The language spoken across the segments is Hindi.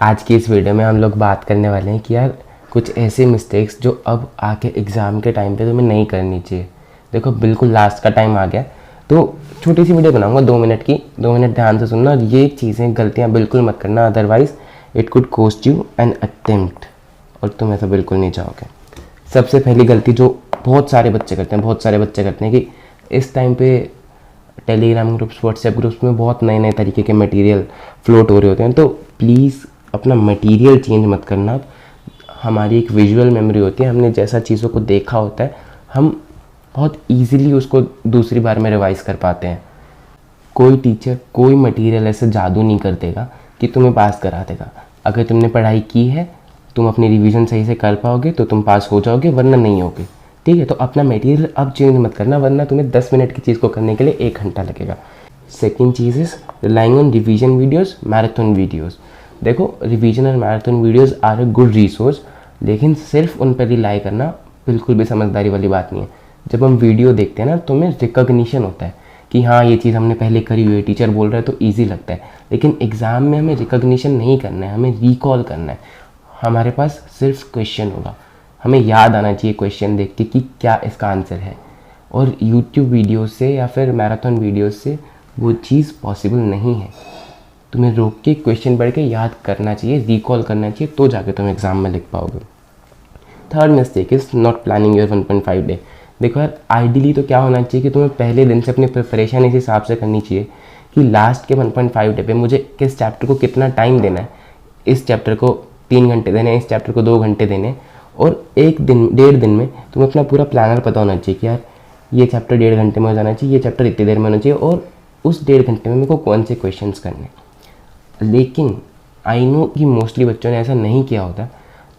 आज की इस वीडियो में हम लोग बात करने वाले हैं कि यार कुछ ऐसे मिस्टेक्स जो अब आके एग्ज़ाम के टाइम पे तुम्हें नहीं करनी चाहिए। देखो बिल्कुल लास्ट का टाइम आ गया, तो छोटी सी वीडियो बनाऊंगा 2 मिनट की। 2 मिनट ध्यान से सुनना और ये चीज़ें गलतियाँ बिल्कुल मत करना, otherwise it could cost you an attempt और तुम ऐसा बिल्कुल नहीं चाहोगे। सबसे पहली गलती जो बहुत सारे बच्चे करते हैं कि इस टाइम पे टेलीग्राम ग्रुप्स, व्हाट्सएप ग्रुप्स में बहुत नए नए तरीके के मटेरियल फ्लोट हो रहे होते हैं, तो प्लीज़ अपना मटेरियल चेंज मत करना। हमारी एक विजुअल मेमोरी होती है, हमने जैसा चीज़ों को देखा होता है हम बहुत इजीली उसको दूसरी बार में रिवाइज कर पाते हैं। कोई टीचर कोई मटेरियल ऐसे जादू नहीं कर देगा कि तुम्हें पास करा देगा। अगर तुमने पढ़ाई की है, तुम अपनी रिवीजन सही से कर पाओगे तो तुम पास हो जाओगे, वरना नहीं होगे। ठीक है, तो अपना मटेरियल अब चेंज मत करना, वरना तुम्हें 10 मिनट की चीज़ को करने के लिए 1 घंटा लगेगा। सेकेंड चीज़ is relying on revision videos, marathon videos. देखो रिवीजन और marathon videos are a good resource, लेकिन सिर्फ उन पर रिलाई करना बिल्कुल भी समझदारी वाली बात नहीं है। जब हम वीडियो देखते हैं ना तो हमें रिकॉग्निशन होता है कि हाँ ये चीज़ हमने पहले करी हुई है, टीचर बोल रहा है तो ईजी लगता है। लेकिन एग्ज़ाम में हमें रिकॉग्निशन नहीं करना है, हमें रिकॉल करना है। हमारे पास सिर्फ क्वेश्चन होगा, हमें याद आना चाहिए क्वेश्चन देख के कि क्या इसका आंसर है। और यूट्यूब वीडियो से या फिर मैराथन वीडियो से वो चीज़ पॉसिबल नहीं है। तुम्हें रोक के क्वेश्चन पढ़ के याद करना चाहिए, रिकॉल करना चाहिए, तो जाके तुम एग्ज़ाम में लिख पाओगे। Third mistake is not planning your 1.5 day. देखो यार, आइडियली तो क्या होना चाहिए कि तुम्हें पहले दिन से अपनी प्रिपरेशन इस हिसाब से करनी चाहिए कि लास्ट के 1.5 डे पे मुझे किस चैप्टर को कितना टाइम देना है। इस चैप्टर को 3 घंटे देने हैं, इस चैप्टर को 2 घंटे देने हैं, और 1 दिन में तुम्हें अपना पूरा प्लानर पता होना चाहिए कि यार ये चैप्टर 1.5 घंटे में हो जाना चाहिए, ये चैप्टर इतनी देर में होना चाहिए, और उस 1.5 घंटे में मेरे को कौन से क्वेश्चन करने। लेकिन आई नो कि मोस्टली बच्चों ने ऐसा नहीं किया होता,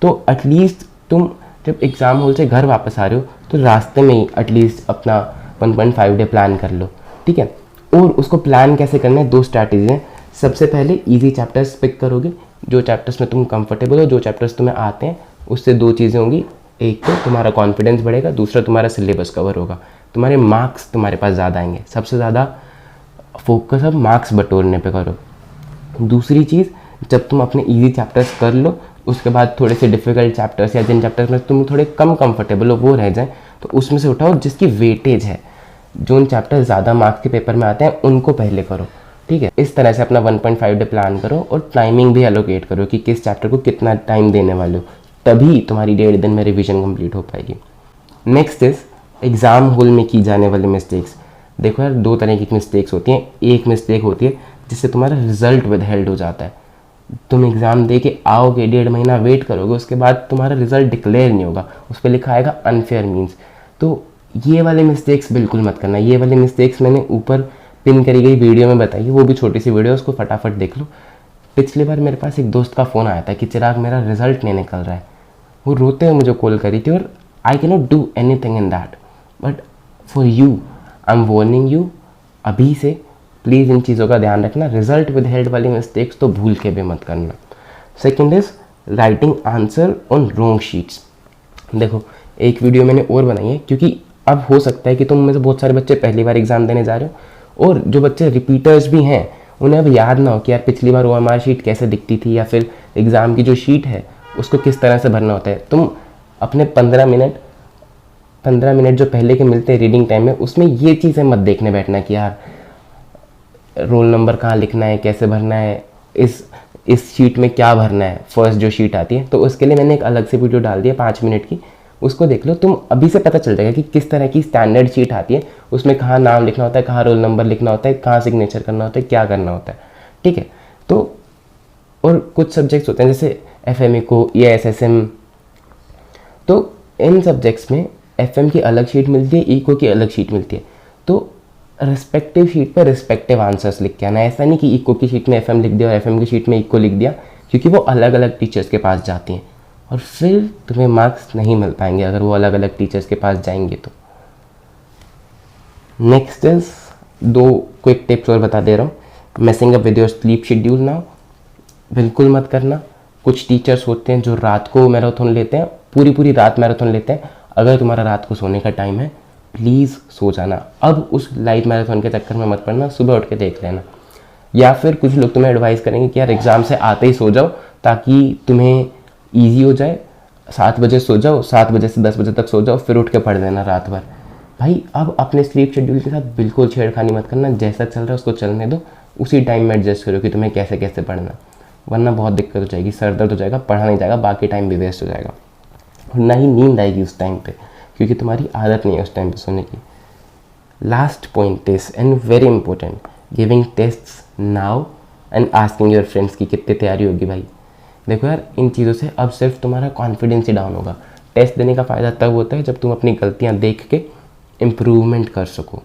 तो एटलीस्ट तुम जब एग्ज़ाम हॉल से घर वापस आ रहे हो तो रास्ते में ही एटलीस्ट अपना 1.5 डे प्लान कर लो। ठीक है, और उसको प्लान कैसे करना है, 2 स्ट्रैटेजी हैं। सबसे पहले इजी चैप्टर्स पिक करोगे, जो चैप्टर्स में तुम कंफर्टेबल हो, जो चैप्टर्स तुम्हें आते हैं। उससे 2 चीज़ें होंगी, एक तो तुम्हारा कॉन्फिडेंस बढ़ेगा, दूसरा तुम्हारा सिलेबस कवर होगा, तुम्हारे मार्क्स तुम्हारे पास ज़्यादा आएंगे। सबसे ज़्यादा फोकस अब मार्क्स बटोरने पे करो। दूसरी चीज़, जब तुम अपने इजी चैप्टर्स कर लो, उसके बाद थोड़े से डिफ़िकल्ट चैप्टर्स या जिन चैप्टर्स में तुम थोड़े कम कंफर्टेबल हो वो रह जाएं, तो उसमें से उठाओ जिसकी वेटेज है। जो उन चैप्टर ज़्यादा मार्क्स के पेपर में आते हैं उनको पहले करो। ठीक है, इस तरह से अपना 1.5 डे प्लान करो और टाइमिंग भी एलोकेट करो कि किस चैप्टर को कितना टाइम देने वाले हो, तभी तुम्हारी 1.5 दिन में रिवीजन कंप्लीट हो पाएगी। नेक्स्ट इज एग्ज़ाम हॉल में की जाने वाली मिस्टेक्स। देखो यार, 2 तरह की मिस्टेक्स होती हैं। एक मिस्टेक होती है जिससे तुम्हारा रिजल्ट विदहेल्ड हो जाता है। तुम एग्ज़ाम दे के आओगे, 1.5 महीना वेट करोगे, उसके बाद तुम्हारा रिजल्ट डिक्लेयर नहीं होगा, उस पर लिखा आएगा अनफेयर मीन्स। तो ये वाले मिस्टेक्स बिल्कुल मत करना। ये वाले मिस्टेक्स मैंने ऊपर पिन करी गई वीडियो में बताई है, वो भी छोटी सी वीडियो, उसको फटाफट देख लो। पिछली बार मेरे पास एक दोस्त का फ़ोन आया था कि चिराग मेरा रिजल्ट नहीं निकल रहा है। वो रोते हुए मुझे कॉल करी थी, और I can not do anything in that, but for you I am warning you, अभी से प्लीज़ इन चीज़ों का ध्यान रखना। रिजल्ट विद हेल्ड वाली मिस्टेक्स तो भूल के भी मत करना। Second is writing answer on wrong sheets. देखो एक वीडियो मैंने और बनाई है, क्योंकि अब हो सकता है कि तुम में से बहुत सारे बच्चे पहली बार एग्ज़ाम देने जा रहे हो, और जो बच्चे रिपीटर्स भी हैं उन्हें अब याद ना हो कि यार पिछली बार OMR शीट कैसे दिखती थी, या फिर एग्ज़ाम की जो शीट है उसको किस तरह से भरना होता है। तुम अपने 15 मिनट जो पहले के मिलते हैं रीडिंग टाइम में, उसमें ये चीज़ें मत देखने बैठना कि यार रोल नंबर कहाँ लिखना है, कैसे भरना है, इस शीट में क्या भरना है, फर्स्ट जो शीट आती है। तो उसके लिए मैंने एक अलग से वीडियो डाल दी है 5 मिनट की, उसको देख लो। तुम अभी से पता चल जाएगा कि किस तरह की स्टैंडर्ड शीट आती है, उसमें कहाँ नाम लिखना होता है, कहाँ रोल नंबर लिखना होता है, कहाँ सिग्नेचर करना होता है, क्या करना होता है। ठीक है, तो और कुछ सब्जेक्ट्स होते हैं जैसे FME को या SSM, तो इन सब्जेक्ट्स में FM की अलग शीट मिलती है, इको की अलग शीट मिलती है। तो रिस्पेक्टिव शीट पर रिस्पेक्टिव आंसर्स लिख के आना। ऐसा नहीं कि इको की शीट में FM लिख दिया और FM की शीट में इको लिख दिया, क्योंकि वो अलग अलग टीचर्स के पास जाती हैं और फिर तुम्हें मार्क्स नहीं मिल पाएंगे अगर वो अलग अलग टीचर्स के पास जाएंगे तो। नेक्स्ट इज 2 क्विक टिप्स और बता दे रहा हूँ। Messing up with your sleep schedule now, बिल्कुल मत करना। कुछ टीचर्स होते हैं जो रात को मैराथन लेते हैं, पूरी रात मैराथन लेते हैं। अगर तुम्हारा रात को सोने का टाइम है, प्लीज़ सो जाना। अब उस लाइट मैराथन के चक्कर में मत पड़ना, सुबह उठ के देख लेना। या फिर कुछ लोग तुम्हें एडवाइस करेंगे कि यार एग्ज़ाम से आते ही सो जाओ ताकि तुम्हें ईजी हो जाए। 7 बजे सो जाओ, 7 बजे से 10 बजे तक सो जाओ, फिर उठ के पढ़ लेना रात भर। भाई अब अपने स्लीप शेड्यूल के साथ बिल्कुल छेड़खानी मत करना, जैसा चल रहा है उसको चलने दो, उसी टाइम में एडजस्ट करो कि तुम्हें कैसे कैसे पढ़ना, वरना बहुत दिक्कत हो जाएगी, सर दर्द हो जाएगा, पढ़ा नहीं जाएगा, बाकी टाइम भी वेस्ट हो जाएगा, और ना ही नींद आएगी उस टाइम पे, क्योंकि तुम्हारी आदत नहीं है उस टाइम पे सोने की। Last point is and very important, giving tests now and asking your friends की कितनी तैयारी होगी। भाई देखो यार, इन चीज़ों से अब सिर्फ तुम्हारा कॉन्फिडेंस ही डाउन होगा। टेस्ट देने का फ़ायदा तब होता है जब तुम अपनी गलतियाँ देख के इम्प्रूवमेंट कर सको।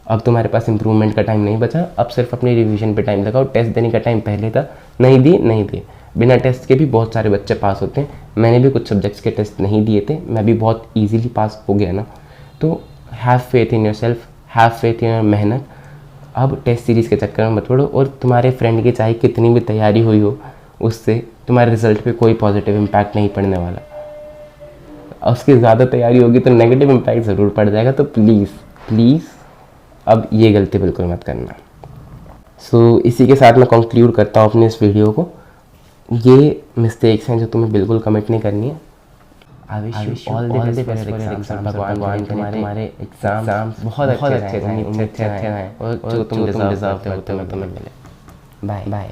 अब तुम्हारे पास इम्प्रूवमेंट का टाइम नहीं बचा, अब सिर्फ अपनी रिवीजन पे टाइम लगाओ। टेस्ट देने का टाइम पहले था, नहीं दिए। बिना टेस्ट के भी बहुत सारे बच्चे पास होते हैं, मैंने भी कुछ सब्जेक्ट्स के टेस्ट नहीं दिए थे, मैं भी बहुत ईजीली पास हो गया ना। तो have faith in your self, have faith in your मेहनत। अब टेस्ट सीरीज़ के चक्कर में मत पड़ो, और तुम्हारे फ्रेंड की चाहे कितनी भी तैयारी हुई हो, उससे तुम्हारे रिजल्ट पे कोई पॉजिटिव इम्पैक्ट नहीं पड़ने वाला। उसकी ज़्यादा तैयारी होगी तो नेगेटिव इम्पैक्ट ज़रूर पड़ जाएगा। तो प्लीज़ अब ये गलती बिल्कुल मत करना। सो इसी के साथ मैं कंक्लूड करता हूँ अपने इस वीडियो को। ये मिस्टेक्स हैं जो तुम्हें बिल्कुल कमिट नहीं करनी है। I wish you all the best for your exams. भगवान तुम्हारे एग्जाम बहुत अच्छे हैं और जो तुम डिजर्व करते हो तुम्हें मिले। बाय।